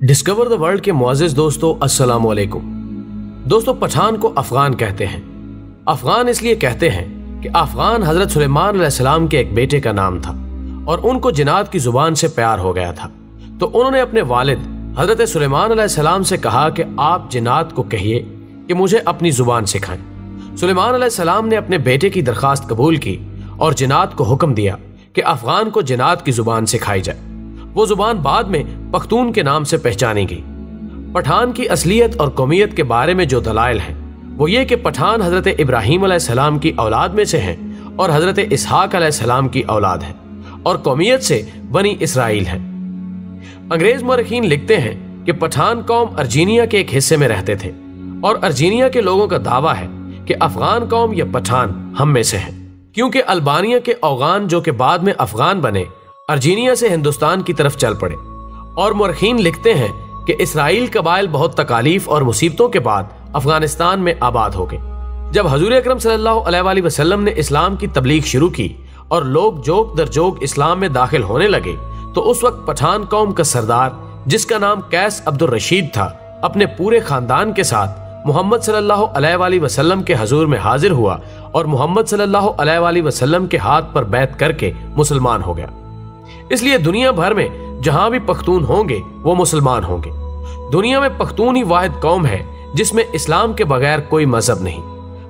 Discover the world کے معزز دوستو السلام علیکم۔ دوستو پٹھان کو افغان کہتے ہیں۔ افغان اس لیے کہتے ہیں کہ افغان حضرت سلیمان علیہ السلام کے ایک بیٹے کا نام تھا اور ان کو جنات کی زبان سے پیار ہو گیا تھا، تو انہوں نے اپنے والد حضرت سلیمان علیہ السلام سے کہا کہ آپ جنات کو کہیے کہ مجھے اپنی زبان سکھائیں۔ سلیمان علیہ السلام نے اپنے بیٹے کی درخواست قبول کی اور جنات کو حکم دیا کہ افغان کو جنات کی زبان سکھائی جائے۔ وہ زبان بعد میں پختون کے نام سے پہچانی گئی۔ پٹھان کی اصلیت اور قومیت کے بارے میں جو دلائل ہیں وہ یہ کہ پٹھان حضرت ابراہیم علیہ السلام کی اولاد میں سے ہیں اور حضرت اسحاق علیہ السلام کی اولاد ہیں، اور قومیت سے بنی اسرائیل ہیں۔ انگریز مورخین لکھتے ہیں کہ پٹھان قوم ارجینیا کے ایک حصے میں رہتے تھے، اور ارجینیا کے لوگوں کا دعویٰ ہے کہ افغان قوم یا پٹھان ہم میں سے ہیں، کیونکہ البانیہ کے اوغان جو کہ بعد میں افغان بنے ارجینیا سے ہندوستان کی طرف چل پڑے۔ اور مورخین لکھتے ہیں کہ اسرائیل قبائل بہت تکالیف اور مصیبتوں کے بعد افغانستان میں آباد ہو گئے۔ جب حضور اکرم صلی اللہ علیہ وآلہ وسلم نے اسلام کی تبلیغ شروع کی اور لوگ جوک در جوک اسلام میں داخل ہونے لگے، تو اس وقت پٹھان قوم کا سردار جس کا نام قیس عبد الرشید تھا اپنے پورے خاندان کے ساتھ محمد صلی اللہ علیہ وآلہ وسلم کے حضور میں حاضر ہوا اور محمد صلی اللہ علیہ وآلہ وسلم کے ہاتھ پر بیعت کر کے مسلمان ہو گیا۔ اس لیے دنیا بھر میں جہاں بھی پختون ہوں گے وہ مسلمان ہوں گے۔ دنیا میں پختون ہی واحد قوم ہے جس میں اسلام کے بغیر کوئی مذہب نہیں۔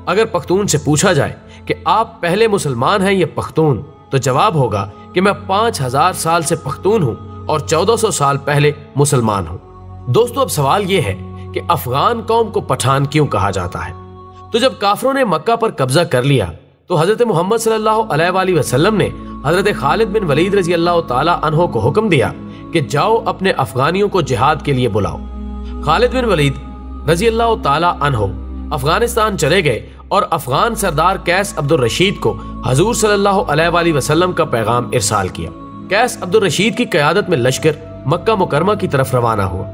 اگر پختون سے پوچھا جائے کہ آپ پہلے مسلمان ہیں یا پختون، تو جواب ہوگا کہ میں 5000 سال سے پختون ہوں اور 1400 سال پہلے مسلمان ہوں۔ دوستو اب سوال یہ ہے کہ افغان قوم کو پٹھان کیوں کہا جاتا ہے؟ تو جب کافروں نے مکہ پر قبضہ کر لیا تو حضرت محمد صلی اللہ علیہ وآلہ وسلم نے حضرت خالد بن ولید رضی اللہ تعالی عنہ کو حکم دیا کہ جاؤ اپنے افغانیوں کو جہاد کے لیے بلاؤ۔ خالد بن ولید رضی اللہ تعالی عنہ افغانستان چلے گئے اور افغان سردار قیس عبد الرشید کو حضور صلی اللہ علیہ وآلہ وسلم کا پیغام ارسال کیا۔ قیس عبد الرشید کی قیادت میں لشکر مکہ مکرمہ کی طرف روانہ ہوا۔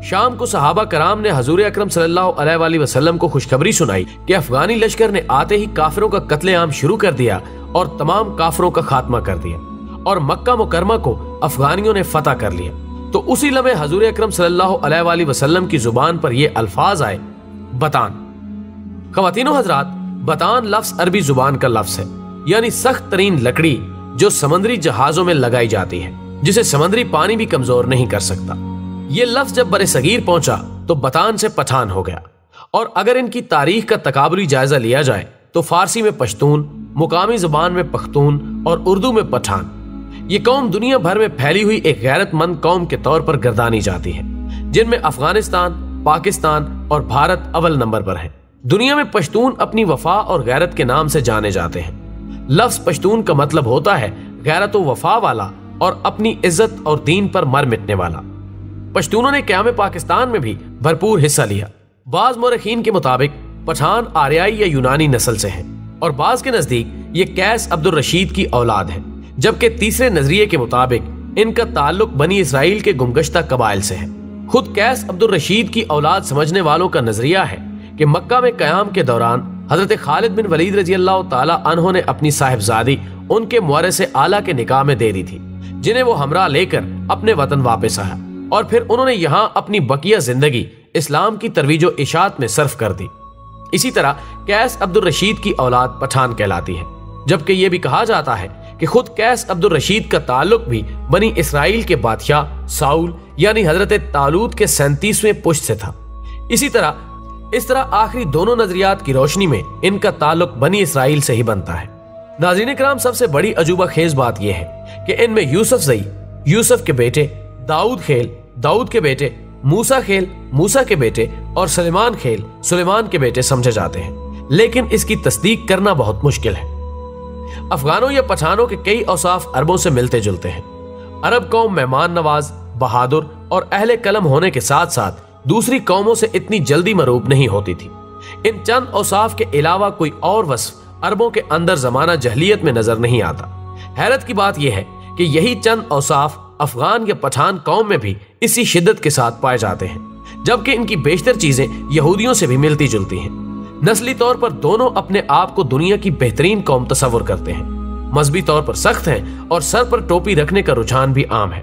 شام کو صحابہ کرام نے حضور اکرم صلی اللہ علیہ وآلہ وسلم کو خوشخبری سنائی کہ افغانی لشکر نے آتے ہی کافروں کا قتل عام شروع کر دیا اور تمام کافروں کا خاتمہ کر دیا، اور مکہ مکرمہ کو افغانیوں نے فتح کر لیا۔ تو اسی لمحے حضور اکرم صلی اللہ علیہ وآلہ وسلم کی زبان پر یہ الفاظ آئے، بتان۔ خواتین و حضرات، بتان لفظ عربی زبان کا لفظ ہے، یعنی سخت ترین لکڑی جو سمندری جہازوں میں لگائی جاتی ہے، جسے سمندری پانی بھی کمزور نہیں کر سکتا۔ یہ لفظ جب بر صغیر پہنچا تو بتان سے پٹھان ہو گیا، اور اگر ان کی تاریخ کا تکابری جائزہ لیا جائے تو فارسی میں پشتون، مقامی زبان میں پختون اور اردو میں پٹھان۔ یہ قوم دنیا بھر میں پھیلی ہوئی ایک غیرت مند قوم کے طور پر گردانی جاتی ہے، جن میں افغانستان، پاکستان اور بھارت اول نمبر پر ہیں۔ دنیا میں پشتون اپنی وفا اور غیرت کے نام سے جانے جاتے ہیں۔ لفظ پشتون کا مطلب ہوتا ہے غیرت و وفا والا اور اپنی عزت اور دین پر مر مٹنے والا۔ پشتونوں نے قیام پاکستان میں بھی بھرپور حصہ لیا۔ بعض مورخین کے مطابق پٹھان آریائی یا یونانی نسل سے ہیں، اور بعض کے نزدیک یہ قیس عبد الرشید کی اولاد ہے، جبکہ تیسرے نظریے کے مطابق ان کا تعلق بنی اسرائیل کے گمگشتہ قبائل سے ہے۔ خود قیس عبد الرشید کی اولاد سمجھنے والوں کا نظریہ ہے کہ مکہ میں قیام کے دوران حضرت خالد بن ولید رضی اللہ تعالی عنہ نے اپنی صاحبزادی ان کے مورث اعلیٰ کے نکاح میں دے دی تھی، جنہیں وہ ہمراہ لے کر اپنے وطن واپس آیا، اور پھر انہوں نے یہاں اپنی بقیہ زندگی اسلام کی ترویج و اشاعت میں صرف کر دی۔ اسی طرح قیس عبد الرشید کی اولاد پٹھان کہلاتی ہے، جبکہ یہ بھی کہا جاتا ہے کہ خود قیس عبد الرشید کا تعلق بھی بنی اسرائیل کے بادشاہ ساؤل یعنی حضرت طالوت کے 37ویں پشت سے تھا۔ اس طرح آخری دونوں نظریات کی روشنی میں ان کا تعلق بنی اسرائیل سے ہی بنتا ہے۔ ناظرین کرام، سب سے بڑی عجوبہ خیز بات یہ ہے کہ ان میں یوسف زئی، یوسف کے بیٹے، داؤد خیل، داؤد کے بیٹے، موسیٰ خیل، موسیٰ کے بیٹے، اور سلیمان خیل، سلیمان کے بیٹے سمجھے جاتے ہیں، لیکن اس کی تصدیق کرنا بہت مشکل ہے۔ افغانوں یا پٹھانوں کے کئی اوصاف عربوں سے ملتے جلتے ہیں۔ عرب قوم مہمان نواز، بہادر اور اہل قلم ہونے کے ساتھ ساتھ دوسری قوموں سے اتنی جلدی مروب نہیں ہوتی تھی۔ ان چند اوصاف کے علاوہ کوئی اور وصف عربوں کے اندر زمانہ جہلیت میں نظر نہیں آتا۔ حیرت کی بات یہ ہے کہ یہی چند اوصاف افغان یا پٹھان قوم میں بھی اسی شدت کے ساتھ پائے جاتے ہیں، جبکہ ان کی بیشتر چیزیں یہودیوں سے بھی ملتی جلتی ہیں۔ نسلی طور پر دونوں اپنے آپ کو دنیا کی بہترین قوم تصور کرتے ہیں، مذہبی طور پر سخت ہیں اور سر پر ٹوپی رکھنے کا رجحان بھی عام ہے۔